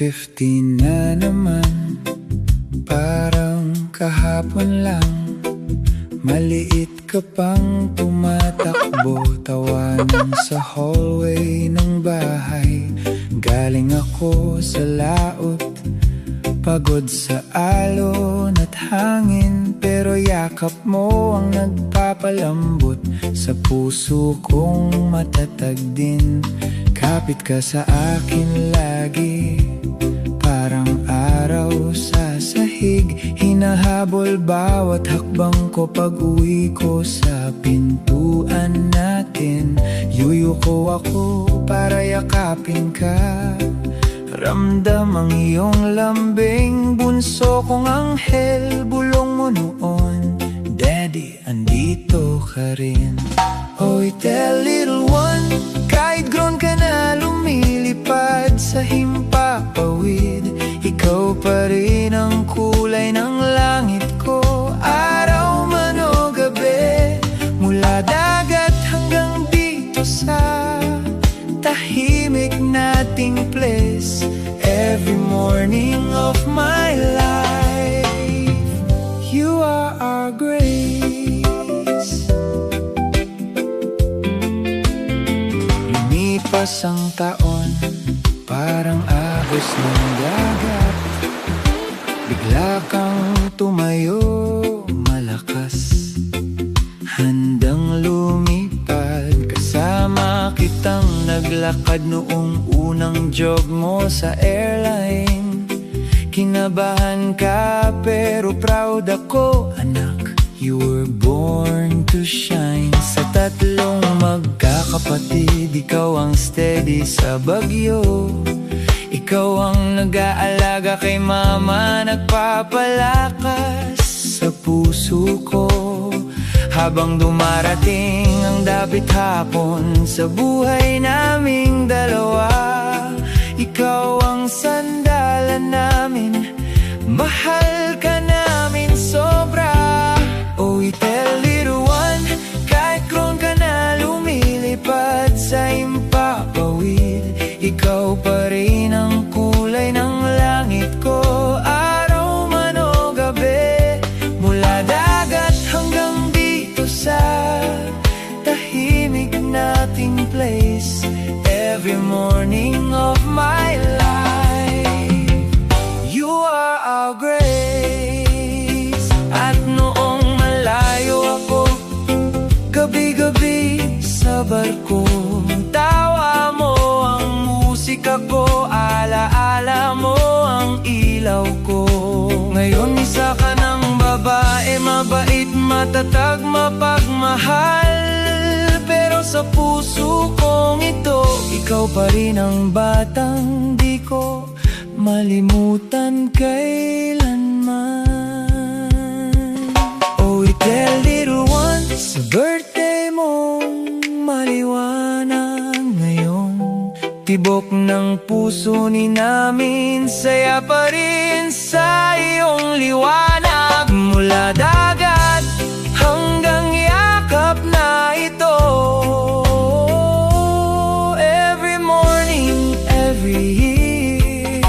15 na naman, parang kahapon lang. Maliit ka pang tumatakbo, tawanan sa hallway ng bahay. Galing ako sa laot, pagod sa alon at hangin, pero yakap mo ang nagpapalambot sa puso kong matatag din. Kapit ka sa akin lagi, parang araw sa sahig. Hinahabol bawat hakbang ko pag-uwi ko sa pintuan natin. Yuyuko ako para yakapin ka, ramdam ang iyong lambing. Bunso kong anghel, bulong mo noon, Daddy, andito ka rin. Hoy, tell little one, kahit grown ka na lumilipad sa himpapawid, ikaw pa rin ang kulay ng langit ko. Araw man o gabi, mula dagat hanggang dito sa tahimik nating place. Every morning of my life, you are our grace. Lumipas ang taon, parang agos ng dagat. Bigla kang tumayo, malakas, handang lumipad. Kasama kitang naglakad noong unang job mo sa airline. Kinabahan ka pero proud ako, anak. You were born to shine. Sa tatlong magkakapatid, ikaw ang steady sa bagyo. Ikaw ang nag-aalaga kay mama, nagpapalakas sa puso ko. Habang dumarating ang dapit hapon sa buhay naming dalawa, ikaw ang sandalan namin, mahal ka namin sobra. Oh, tell little one, kahit grown ka na lumilipad sa himpapawid, ikaw pa rin ang kulay ng langit ko. Araw man o gabi, mula dagat hanggang dito sa tahimik nating place. Every morning of my life, you are our grace. At noong malayo ako, gabi-gabi sa barko, tawa mo ang musika ko, alaala mo ang ilaw ko. Ngayon isa ka ng babae, mabait, matatag, mapagmahal. Pero sa puso kong ito, ikaw pa rin ang batang di ko malimutan kailanman. Oh, tell little one, sa birthday mong maliwanag ngayon, tibok ng puso ni namin, saya pa rin sa iyong liwanag. Mula dagat hanggang yakap na ito, every morning, every year,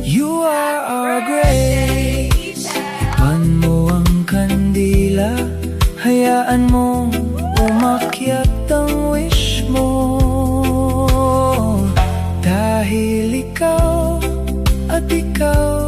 you are our grace. Ipan mo ang kandila, hayaan mo umakyat ang wish mo. Dahil ikaw at ikaw